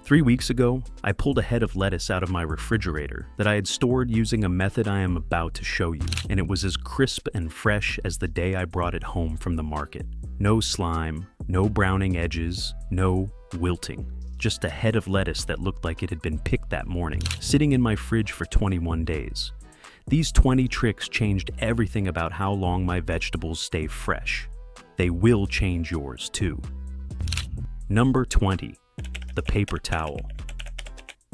3 weeks ago, I pulled a head of lettuce out of my refrigerator that I had stored using a method I am about to show you, and it was as crisp and fresh as the day I brought it home from the market. No slime, no browning edges, no wilting. Just a head of lettuce that looked like it had been picked that morning, sitting in my fridge for 21 days. These 20 tricks changed everything about how long my vegetables stay fresh. They will change yours too. Number 20. The paper towel.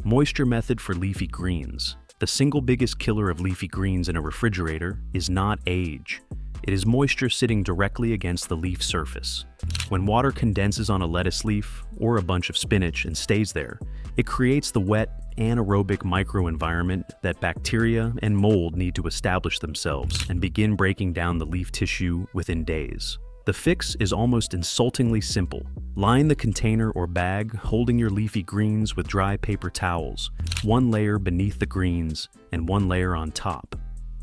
Moisture method for leafy greens. The single biggest killer of leafy greens in a refrigerator is not age. It is moisture sitting directly against the leaf surface. When water condenses on a lettuce leaf or a bunch of spinach and stays there, it creates the wet, anaerobic microenvironment that bacteria and mold need to establish themselves and begin breaking down the leaf tissue within days. The fix is almost insultingly simple. Line the container or bag holding your leafy greens with dry paper towels, one layer beneath the greens and one layer on top.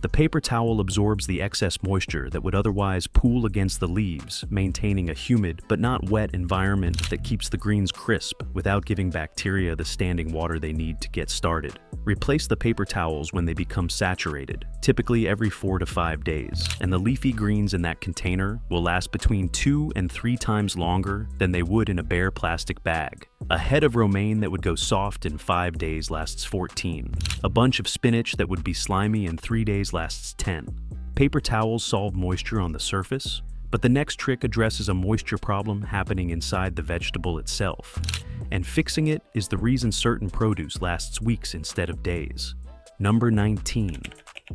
The paper towel absorbs the excess moisture that would otherwise pool against the leaves, maintaining a humid but not wet environment that keeps the greens crisp without giving bacteria the standing water they need to get started. Replace the paper towels when they become saturated, typically every 4 to 5 days, and the leafy greens in that container will last between 2 and 3 times longer than they would in a bare plastic bag. A head of romaine that would go soft in 5 days lasts 14. A bunch of spinach that would be slimy in 3 days lasts 10. Paper towels solve moisture on the surface, but the next trick addresses a moisture problem happening inside the vegetable itself. And fixing it is the reason certain produce lasts weeks instead of days. Number 19.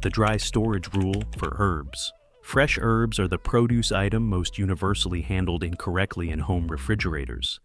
The dry storage rule for herbs. Fresh herbs are the produce item most universally handled incorrectly in home refrigerators.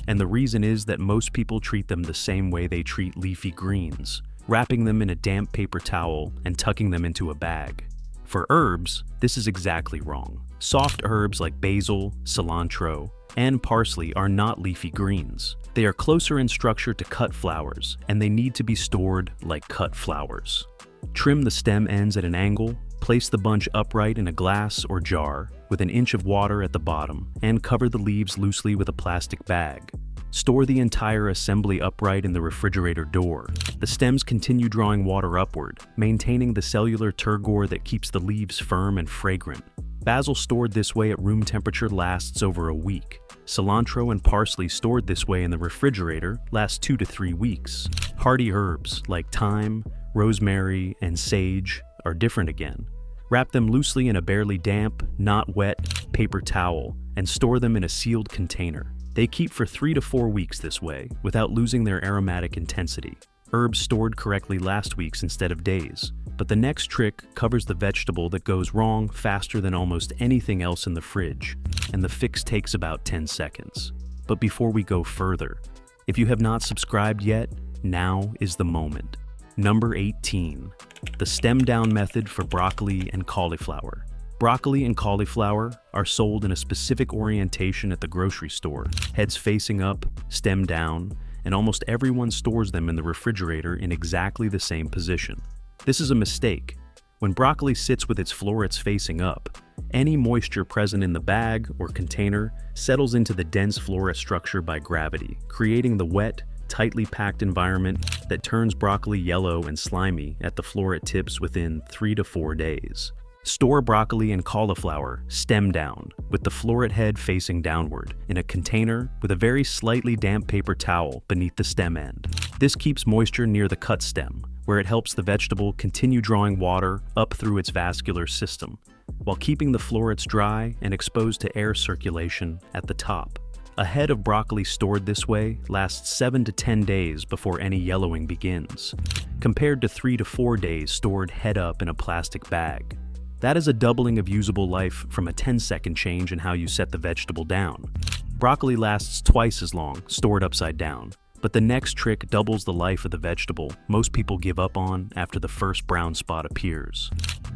And the reason is that most people treat them the same way they treat leafy greens, wrapping them in a damp paper towel and tucking them into a bag. For herbs, this is exactly wrong. Soft herbs like basil, cilantro, and parsley are not leafy greens. They are closer in structure to cut flowers, and they need to be stored like cut flowers. Trim the stem ends at an angle, place the bunch upright in a glass or jar with an inch of water at the bottom, and cover the leaves loosely with a plastic bag. Store the entire assembly upright in the refrigerator door. The stems continue drawing water upward, maintaining the cellular turgor that keeps the leaves firm and fragrant. Basil stored this way at room temperature lasts over a week. Cilantro and parsley stored this way in the refrigerator last 2 to 3 weeks. Hardy herbs like thyme, rosemary, and sage are different again. Wrap them loosely in a barely damp, not wet, paper towel and store them in a sealed container. They keep for 3 to 4 weeks this way, without losing their aromatic intensity. Herbs stored correctly last weeks instead of days. But the next trick covers the vegetable that goes wrong faster than almost anything else in the fridge, and the fix takes about 10 seconds. But before we go further, if you have not subscribed yet, now is the moment. Number 18. The stem down method for broccoli and cauliflower. Broccoli and cauliflower are sold in a specific orientation at the grocery store, heads facing up, stem down, and almost everyone stores them in the refrigerator in exactly the same position. This is a mistake. When broccoli sits with its florets facing up, any moisture present in the bag or container settles into the dense floret structure by gravity, creating the wet, tightly packed environment that turns broccoli yellow and slimy at the floret tips within 3 to 4 days. Store broccoli and cauliflower stem down, with the floret head facing downward, in a container with a very slightly damp paper towel beneath the stem end. This keeps moisture near the cut stem, where it helps the vegetable continue drawing water up through its vascular system, while keeping the florets dry and exposed to air circulation at the top. A head of broccoli stored this way lasts 7 to 10 days before any yellowing begins, compared to 3 to 4 days stored head up in a plastic bag. That is a doubling of usable life from a 10-second change in how you set the vegetable down. Broccoli lasts twice as long, stored upside down. But the next trick doubles the life of the vegetable most people give up on after the first brown spot appears.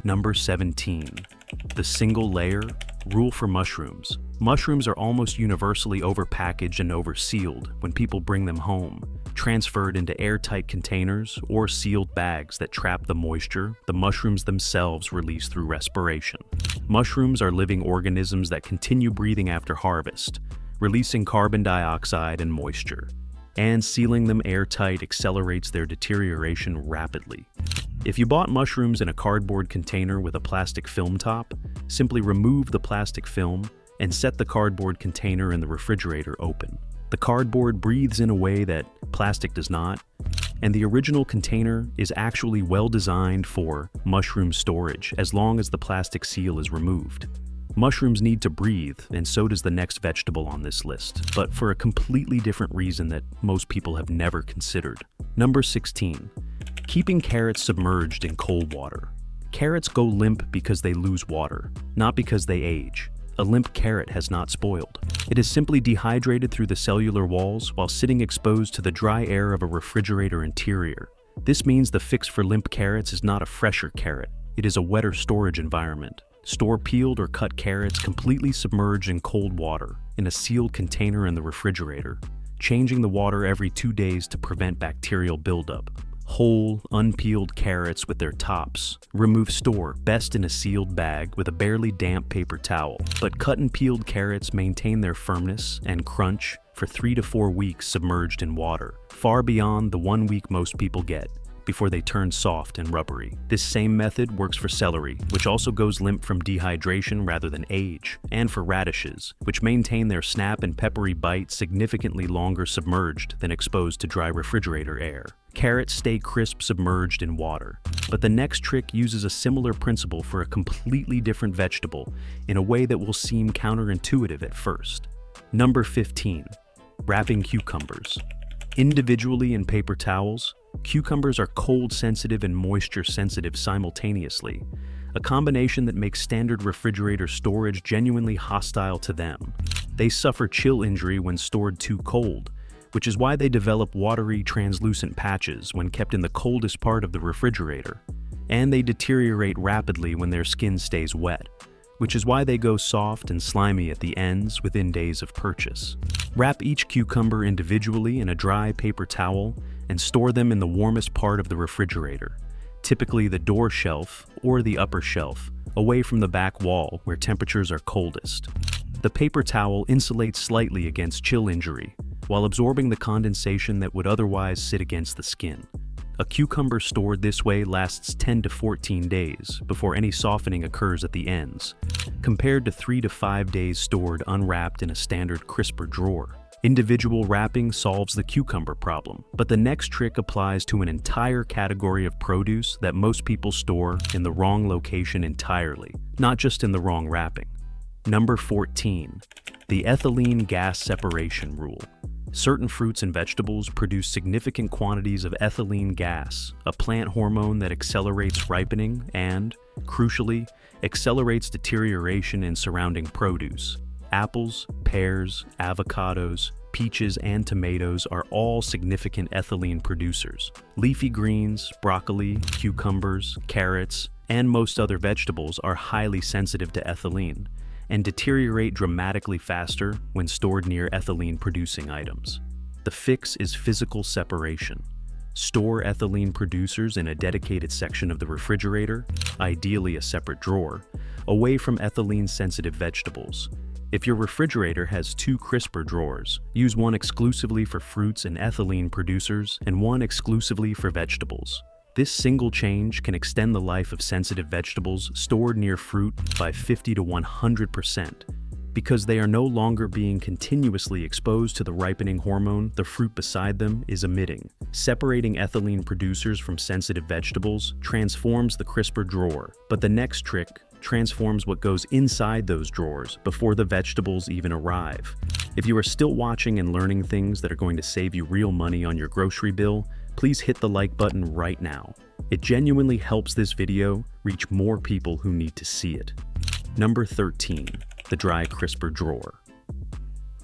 Number 17. The single layer rule for mushrooms. Mushrooms are almost universally overpackaged and oversealed when people bring them home, transferred into airtight containers or sealed bags that trap the moisture the mushrooms themselves release through respiration. Mushrooms are living organisms that continue breathing after harvest, releasing carbon dioxide and moisture. and sealing them airtight accelerates their deterioration rapidly. If you bought mushrooms in a cardboard container with a plastic film top, simply remove the plastic film and set the cardboard container in the refrigerator open. The cardboard breathes in a way that plastic does not, and the original container is actually well designed for mushroom storage as long as the plastic seal is removed. Mushrooms need to breathe, and so does the next vegetable on this list, but for a completely different reason that most people have never considered. Number 16. Keeping carrots submerged in cold water. Carrots go limp because they lose water, not because they age. A limp carrot has not spoiled. It is simply dehydrated through the cellular walls while sitting exposed to the dry air of a refrigerator interior. This means the fix for limp carrots is not a fresher carrot. It is a wetter storage environment. Store peeled or cut carrots completely submerged in cold water in a sealed container in the refrigerator, changing the water every 2 days to prevent bacterial buildup. Whole, unpeeled carrots with their tops. Remove store, best in a sealed bag with a barely damp paper towel. But cut and peeled carrots maintain their firmness and crunch for 3 to 4 weeks submerged in water, far beyond the 1 week most people get, before they turn soft and rubbery. This same method works for celery, which also goes limp from dehydration rather than age, and for radishes, which maintain their snap and peppery bite significantly longer submerged than exposed to dry refrigerator air. Carrots stay crisp submerged in water, but the next trick uses a similar principle for a completely different vegetable in a way that will seem counterintuitive at first. Number 15. Wrapping cucumbers. Individually in paper towels, cucumbers are cold sensitive and moisture sensitive simultaneously, a combination that makes standard refrigerator storage genuinely hostile to them. They suffer chill injury when stored too cold, which is why they develop watery, translucent patches when kept in the coldest part of the refrigerator, and they deteriorate rapidly when their skin stays wet, which is why they go soft and slimy at the ends within days of purchase. Wrap each cucumber individually in a dry paper towel and store them in the warmest part of the refrigerator, typically the door shelf or the upper shelf, away from the back wall where temperatures are coldest. The paper towel insulates slightly against chill injury, while absorbing the condensation that would otherwise sit against the skin. A cucumber stored this way lasts 10 to 14 days before any softening occurs at the ends, compared to 3 to 5 days stored unwrapped in a standard crisper drawer. Individual wrapping solves the cucumber problem, but the next trick applies to an entire category of produce that most people store in the wrong location entirely, not just in the wrong wrapping. Number 14. The ethylene gas separation rule. Certain fruits and vegetables produce significant quantities of ethylene gas, a plant hormone that accelerates ripening and, crucially, accelerates deterioration in surrounding produce. Apples, pears, avocados, peaches, and tomatoes are all significant ethylene producers. Leafy greens, broccoli, cucumbers, carrots, and most other vegetables are highly sensitive to ethylene and deteriorate dramatically faster when stored near ethylene-producing items. The fix is physical separation. Store ethylene producers in a dedicated section of the refrigerator, ideally a separate drawer, away from ethylene-sensitive vegetables. If your refrigerator has 2 crisper drawers, use one exclusively for fruits and ethylene producers and one exclusively for vegetables. This single change can extend the life of sensitive vegetables stored near fruit by 50 to 100%, because they are no longer being continuously exposed to the ripening hormone the fruit beside them is emitting. Separating ethylene producers from sensitive vegetables transforms the crisper drawer, but the next trick transforms what goes inside those drawers before the vegetables even arrive. If you are still watching and learning things that are going to save you real money on your grocery bill, please hit the like button right now. It genuinely helps this video reach more people who need to see it. Number 13. The dry crisper drawer.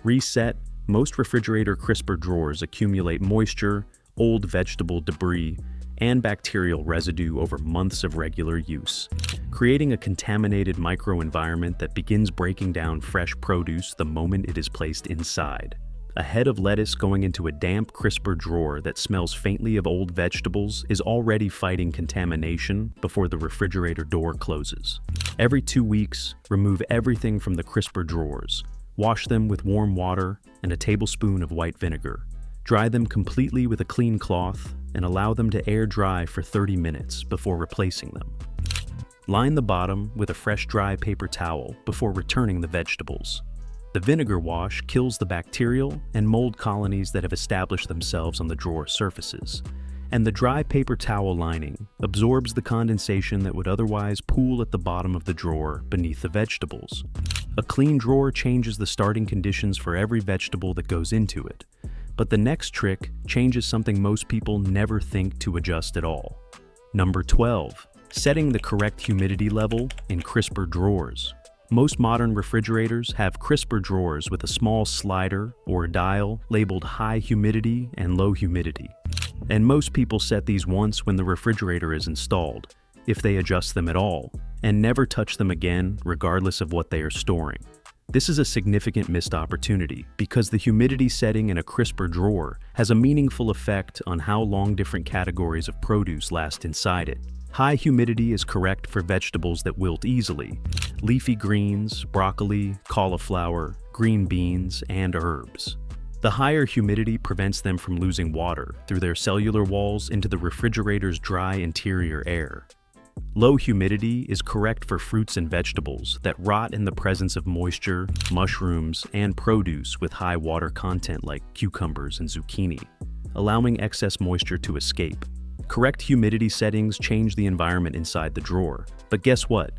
Reset. Most refrigerator crisper drawers accumulate moisture, old vegetable debris, and bacterial residue over months of regular use, creating a contaminated microenvironment that begins breaking down fresh produce the moment it is placed inside. A head of lettuce going into a damp crisper drawer that smells faintly of old vegetables is already fighting contamination before the refrigerator door closes. Every 2 weeks, remove everything from the crisper drawers. Wash them with warm water and a tablespoon of white vinegar. Dry them completely with a clean cloth and allow them to air dry for 30 minutes before replacing them. Line the bottom with a fresh dry paper towel before returning the vegetables. The vinegar wash kills the bacterial and mold colonies that have established themselves on the drawer surfaces, and the dry paper towel lining absorbs the condensation that would otherwise pool at the bottom of the drawer beneath the vegetables. A clean drawer changes the starting conditions for every vegetable that goes into it, but the next trick changes something most people never think to adjust at all. Number 12. Setting the correct humidity level in crisper drawers. Most modern refrigerators have crisper drawers with a small slider or a dial labeled high humidity and low humidity. And most people set these once when the refrigerator is installed, if they adjust them at all, and never touch them again regardless of what they are storing. This is a significant missed opportunity because the humidity setting in a crisper drawer has a meaningful effect on how long different categories of produce last inside it. High humidity is correct for vegetables that wilt easily: leafy greens, broccoli, cauliflower, green beans, and herbs. The higher humidity prevents them from losing water through their cellular walls into the refrigerator's dry interior air. Low humidity is correct for fruits and vegetables that rot in the presence of moisture, mushrooms, and produce with high water content like cucumbers and zucchini, allowing excess moisture to escape. Correct humidity settings change the environment inside the drawer. But guess what?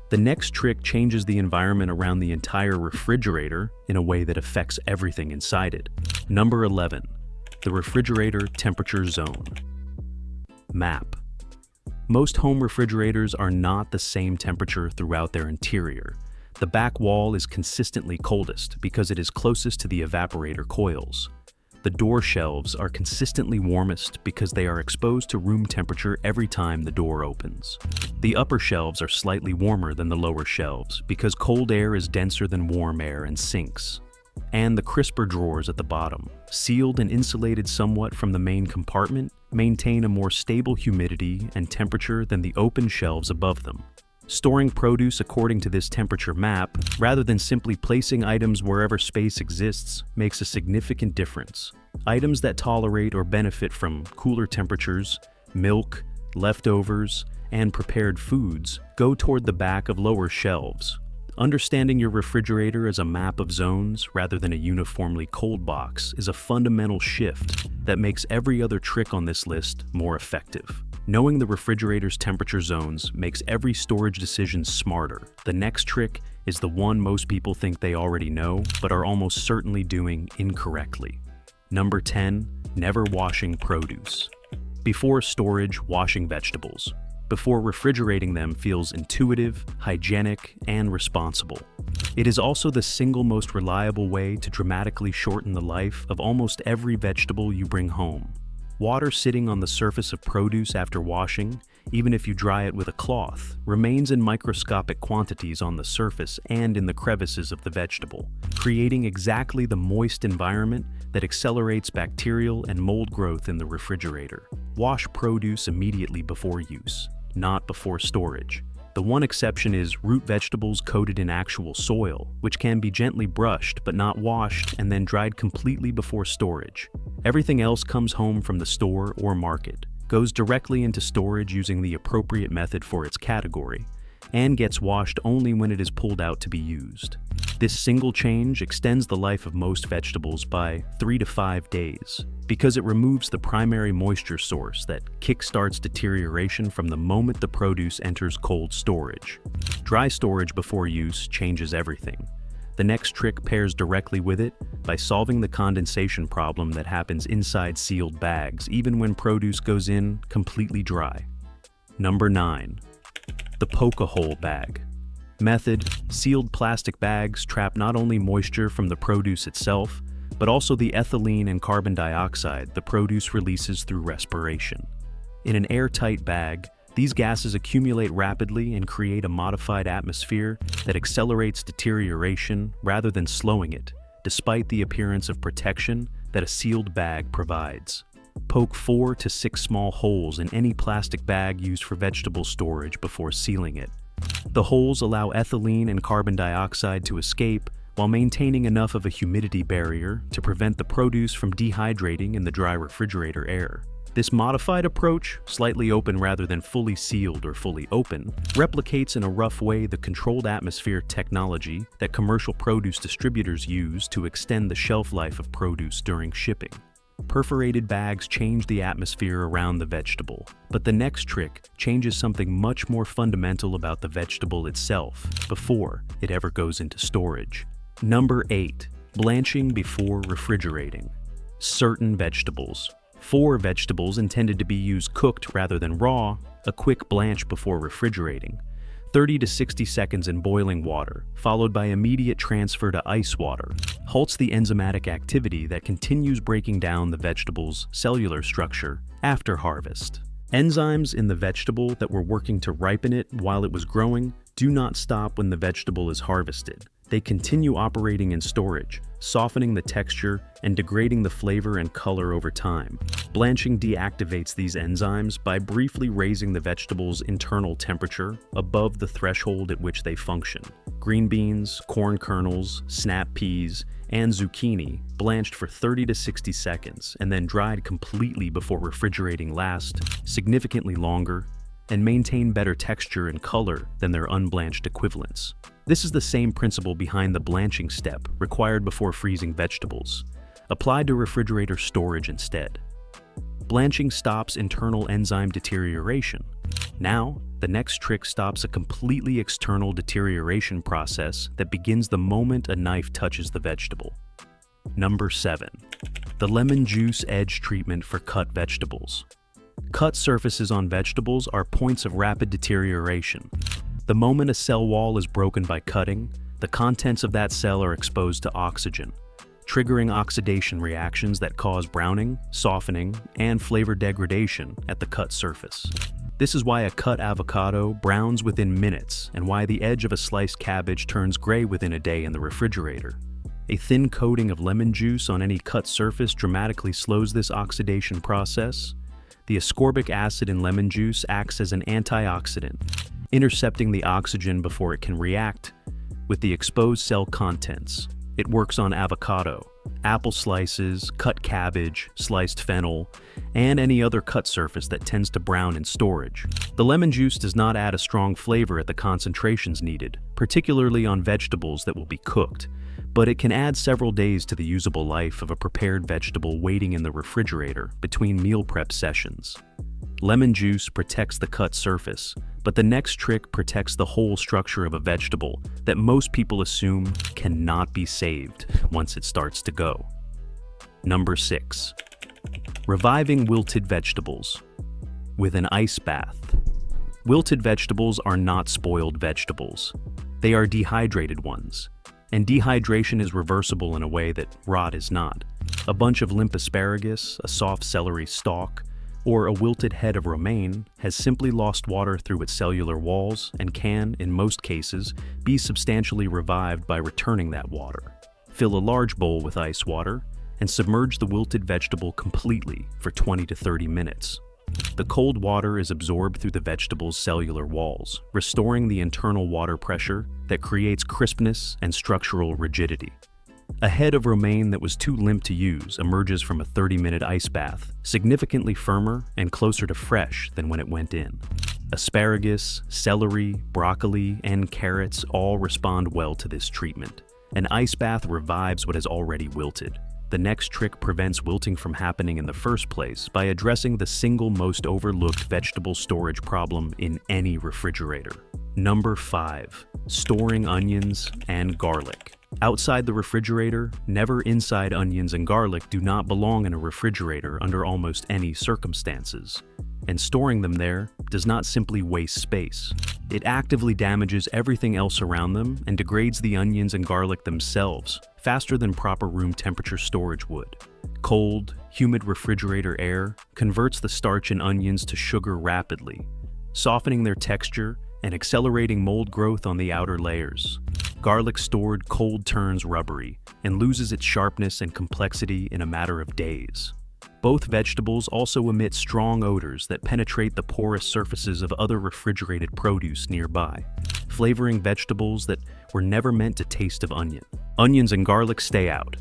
The next trick changes the environment around the entire refrigerator in a way that affects everything inside it. Number 11. The refrigerator temperature zone. Map. Most home refrigerators are not the same temperature throughout their interior. The back wall is consistently coldest because it is closest to the evaporator coils. The door shelves are consistently warmest because they are exposed to room temperature every time the door opens. The upper shelves are slightly warmer than the lower shelves because cold air is denser than warm air and sinks. And the crisper drawers at the bottom, sealed and insulated somewhat from the main compartment, maintain a more stable humidity and temperature than the open shelves above them. Storing produce according to this temperature map, rather than simply placing items wherever space exists, makes a significant difference. Items that tolerate or benefit from cooler temperatures, milk, leftovers, and prepared foods, go toward the back of lower shelves. Understanding your refrigerator as a map of zones rather than a uniformly cold box is a fundamental shift that makes every other trick on this list more effective. Knowing the refrigerator's temperature zones makes every storage decision smarter. The next trick is the one most people think they already know, but are almost certainly doing incorrectly. Number 10, never washing produce. Before storage, washing vegetables. Before refrigerating them feels intuitive, hygienic, and responsible. It is also the single most reliable way to dramatically shorten the life of almost every vegetable you bring home. Water sitting on the surface of produce after washing, even if you dry it with a cloth, remains in microscopic quantities on the surface and in the crevices of the vegetable, creating exactly the moist environment that accelerates bacterial and mold growth in the refrigerator. Wash produce immediately before use, not before storage. The one exception is root vegetables coated in actual soil, which can be gently brushed but not washed and then dried completely before storage. Everything else comes home from the store or market, goes directly into storage using the appropriate method for its category, and gets washed only when it is pulled out to be used. This single change extends the life of most vegetables by 3 to 5 days, because it removes the primary moisture source that kickstarts deterioration from the moment the produce enters cold storage. Dry storage before use changes everything. The next trick pairs directly with it by solving the condensation problem that happens inside sealed bags, even when produce goes in completely dry. Number 9. The poke-a-hole bag. Method: sealed plastic bags trap not only moisture from the produce itself, but also the ethylene and carbon dioxide the produce releases through respiration. In an airtight bag, these gases accumulate rapidly and create a modified atmosphere that accelerates deterioration rather than slowing it, despite the appearance of protection that a sealed bag provides. Poke 4 to 6 small holes in any plastic bag used for vegetable storage before sealing it. The holes allow ethylene and carbon dioxide to escape while maintaining enough of a humidity barrier to prevent the produce from dehydrating in the dry refrigerator air. This modified approach, slightly open rather than fully sealed or fully open, replicates in a rough way the controlled atmosphere technology that commercial produce distributors use to extend the shelf life of produce during shipping. Perforated bags change the atmosphere around the vegetable, but the next trick changes something much more fundamental about the vegetable itself before it ever goes into storage. Number 8. Blanching before refrigerating. Certain vegetables. For vegetables intended to be used cooked rather than raw, a quick blanch before refrigerating. 30 to 60 seconds in boiling water, followed by immediate transfer to ice water, halts the enzymatic activity that continues breaking down the vegetable's cellular structure after harvest. Enzymes in the vegetable that were working to ripen it while it was growing do not stop when the vegetable is harvested. They continue operating in storage, softening the texture and degrading the flavor and color over time. Blanching deactivates these enzymes by briefly raising the vegetable's internal temperature above the threshold at which they function. Green beans, corn kernels, snap peas, and zucchini blanched for 30 to 60 seconds and then dried completely before refrigerating last significantly longer and maintain better texture and color than their unblanched equivalents. This is the same principle behind the blanching step required before freezing vegetables, applied to refrigerator storage instead. Blanching stops internal enzyme deterioration. Now, the next trick stops a completely external deterioration process that begins the moment a knife touches the vegetable. Number 7. The lemon juice edge treatment for cut vegetables. Cut surfaces on vegetables are points of rapid deterioration. The moment a cell wall is broken by cutting, the contents of that cell are exposed to oxygen, triggering oxidation reactions that cause browning, softening, and flavor degradation at the cut surface. This is why a cut avocado browns within minutes and why the edge of a sliced cabbage turns gray within a day in the refrigerator. A thin coating of lemon juice on any cut surface dramatically slows this oxidation process. The ascorbic acid in lemon juice acts as an antioxidant, intercepting the oxygen before it can react with the exposed cell contents. It works on avocado, apple slices, cut cabbage, sliced fennel, and any other cut surface that tends to brown in storage. The lemon juice does not add a strong flavor at the concentrations needed, particularly on vegetables that will be cooked, but it can add several days to the usable life of a prepared vegetable waiting in the refrigerator between meal prep sessions. Lemon juice protects the cut surface, but the next trick protects the whole structure of a vegetable that most people assume cannot be saved once it starts to go. Number 6. Reviving wilted vegetables with an ice bath. Wilted vegetables are not spoiled vegetables. They are dehydrated ones, and dehydration is reversible in a way that rot is not. A bunch of limp asparagus, a soft celery stalk, or a wilted head of romaine has simply lost water through its cellular walls and can, in most cases, be substantially revived by returning that water. Fill a large bowl with ice water and submerge the wilted vegetable completely for 20 to 30 minutes. The cold water is absorbed through the vegetable's cellular walls, restoring the internal water pressure that creates crispness and structural rigidity. A head of romaine that was too limp to use emerges from a 30-minute ice bath, significantly firmer and closer to fresh than when it went in. Asparagus, celery, broccoli, and carrots all respond well to this treatment. An ice bath revives what has already wilted. The next trick prevents wilting from happening in the first place by addressing the single most overlooked vegetable storage problem in any refrigerator. Number 5. Storing onions and garlic. Outside the refrigerator, never inside onions and garlic do not belong in a refrigerator under almost any circumstances. And storing them there does not simply waste space. It actively damages everything else around them and degrades the onions and garlic themselves faster than proper room temperature storage would. Cold, humid refrigerator air converts the starch in onions to sugar rapidly, softening their texture and accelerating mold growth on the outer layers. Garlic stored cold turns rubbery and loses its sharpness and complexity in a matter of days. Both vegetables also emit strong odors that penetrate the porous surfaces of other refrigerated produce nearby. flavoring vegetables that were never meant to taste of onion. Onions and garlic stay out.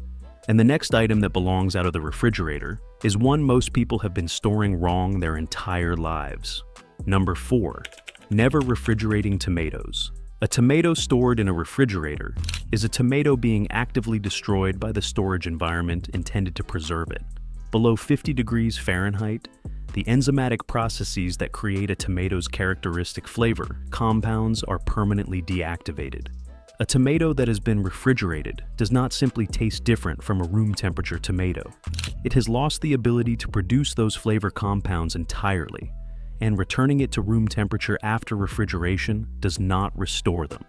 And the next item that belongs out of the refrigerator is one most people have been storing wrong their entire lives. Number 4, never refrigerating tomatoes. A tomato stored in a refrigerator is a tomato being actively destroyed by the storage environment intended to preserve it. Below 50 degrees Fahrenheit, the enzymatic processes that create a tomato's characteristic flavor, compounds, are permanently deactivated. A tomato that has been refrigerated does not simply taste different from a room temperature tomato. It has lost the ability to produce those flavor compounds entirely, and returning it to room temperature after refrigeration does not restore them.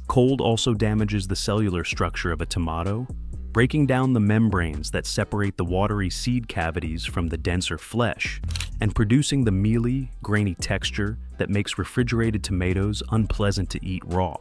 Cold also damages the cellular structure of a tomato, breaking down the membranes that separate the watery seed cavities from the denser flesh, and producing the mealy, grainy texture that makes refrigerated tomatoes unpleasant to eat raw.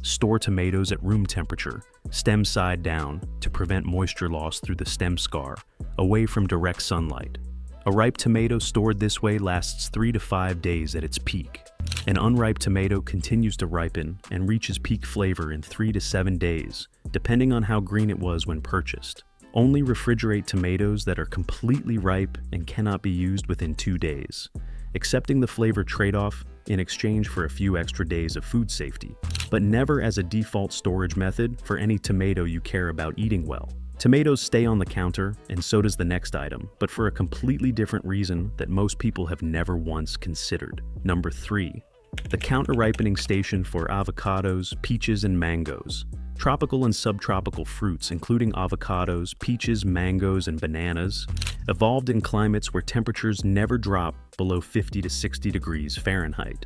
Store tomatoes at room temperature, stem side down, to prevent moisture loss through the stem scar, away from direct sunlight. A ripe tomato stored this way lasts 3 to 5 days at its peak. An unripe tomato continues to ripen and reaches peak flavor in 3 to 7 days, depending on how green it was when purchased. Only refrigerate tomatoes that are completely ripe and cannot be used within 2 days, accepting the flavor trade-off in exchange for a few extra days of food safety, but never as a default storage method for any tomato you care about eating well. Tomatoes stay on the counter, and so does the next item, but for a completely different reason that most people have never once considered. Number 3, the counter-ripening station for avocados, peaches, and mangoes. Tropical and subtropical fruits, including avocados, peaches, mangoes, and bananas, evolved in climates where temperatures never drop below 50 to 60 degrees Fahrenheit.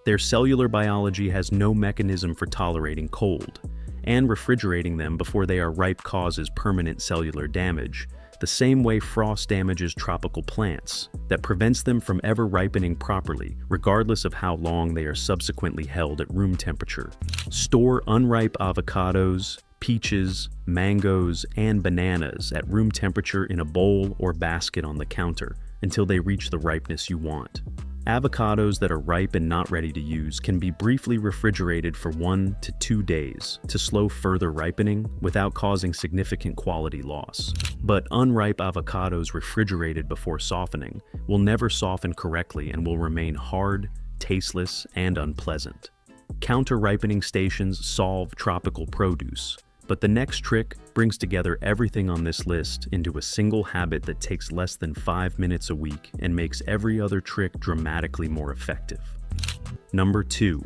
Their cellular biology has no mechanism for tolerating cold, and refrigerating them before they are ripe causes permanent cellular damage, the same way frost damages tropical plants, that prevents them from ever ripening properly, regardless of how long they are subsequently held at room temperature. Store unripe avocados, peaches, mangoes, and bananas at room temperature in a bowl or basket on the counter until they reach the ripeness you want. Avocados that are ripe and not ready to use can be briefly refrigerated for 1 to 2 days to slow further ripening without causing significant quality loss. But unripe avocados refrigerated before softening will never soften correctly and will remain hard, tasteless, and unpleasant. Counter-ripening stations solve tropical produce, but the next trick brings together everything on this list into a single habit that takes less than 5 minutes a week and makes every other trick dramatically more effective. Number 2,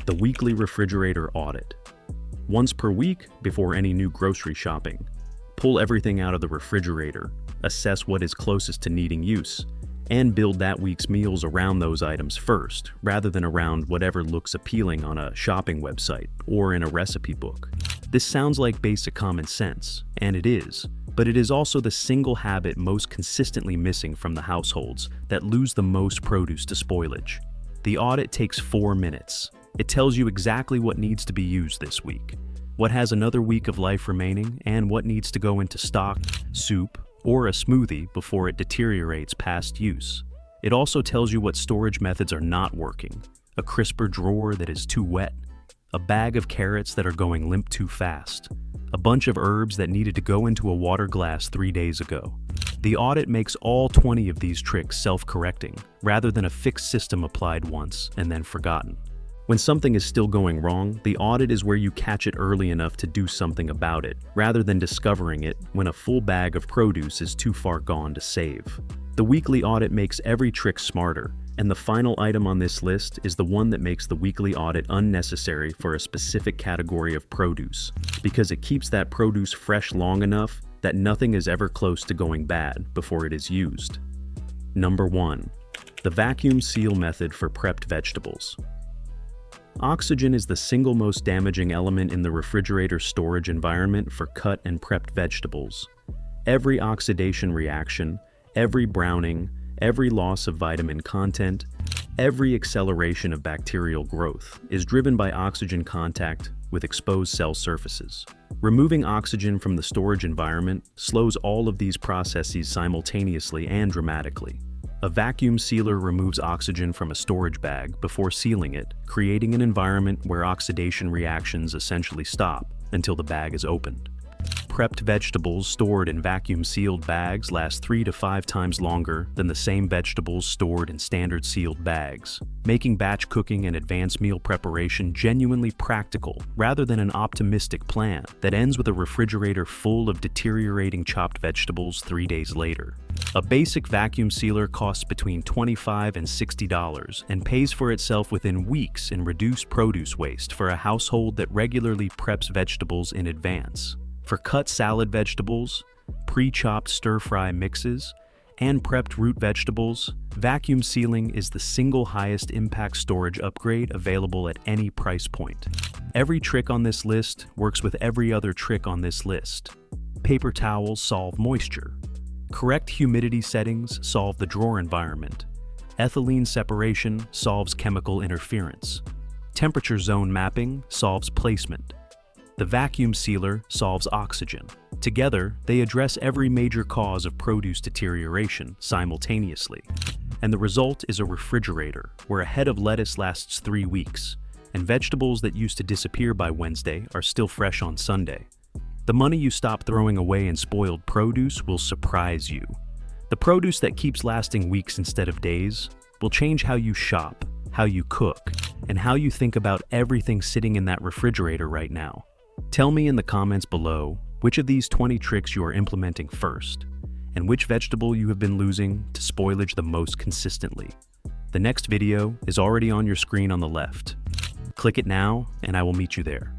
the weekly refrigerator audit. Once per week, before any new grocery shopping, pull everything out of the refrigerator, assess what is closest to needing use, and build that week's meals around those items first, rather than around whatever looks appealing on a shopping website or in a recipe book. This sounds like basic common sense, and it is, but it is also the single habit most consistently missing from the households that lose the most produce to spoilage. The audit takes 4 minutes. It tells you exactly what needs to be used this week, what has another week of life remaining, and what needs to go into stock, soup, or a smoothie before it deteriorates past use. It also tells you what storage methods are not working, a crisper drawer that is too wet, a bag of carrots that are going limp too fast, a bunch of herbs that needed to go into a water glass 3 days ago. The audit makes all 20 of these tricks self-correcting, rather than a fixed system applied once and then forgotten. When something is still going wrong, the audit is where you catch it early enough to do something about it, rather than discovering it when a full bag of produce is too far gone to save. The weekly audit makes every trick smarter, and the final item on this list is the one that makes the weekly audit unnecessary for a specific category of produce, because it keeps that produce fresh long enough that nothing is ever close to going bad before it is used. Number 1, the vacuum seal method for prepped vegetables. Oxygen is the single most damaging element in the refrigerator storage environment for cut and prepped vegetables. Every oxidation reaction, every browning, every loss of vitamin content, every acceleration of bacterial growth is driven by oxygen contact with exposed cell surfaces. Removing oxygen from the storage environment slows all of these processes simultaneously and dramatically. A vacuum sealer removes oxygen from a storage bag before sealing it, creating an environment where oxidation reactions essentially stop until the bag is opened. Prepped vegetables stored in vacuum-sealed bags last 3 to 5 times longer than the same vegetables stored in standard sealed bags, making batch cooking and advanced meal preparation genuinely practical rather than an optimistic plan that ends with a refrigerator full of deteriorating chopped vegetables 3 days later. A basic vacuum sealer costs between $25 and $60 and pays for itself within weeks in reduced produce waste for a household that regularly preps vegetables in advance. For cut salad vegetables, pre-chopped stir-fry mixes, and prepped root vegetables, vacuum sealing is the single highest impact storage upgrade available at any price point. Every trick on this list works with every other trick on this list. Paper towels solve moisture. Correct humidity settings solve the drawer environment. Ethylene separation solves chemical interference. Temperature zone mapping solves placement. The vacuum sealer solves oxygen. Together, they address every major cause of produce deterioration simultaneously. And the result is a refrigerator where a head of lettuce lasts 3 weeks, and vegetables that used to disappear by Wednesday are still fresh on Sunday. The money you stop throwing away in spoiled produce will surprise you. The produce that keeps lasting weeks instead of days will change how you shop, how you cook, and how you think about everything sitting in that refrigerator right now. Tell me in the comments below which of these 20 tricks you are implementing first, and which vegetable you have been losing to spoilage the most consistently. The next video is already on your screen on the left. Click it now, and I will meet you there.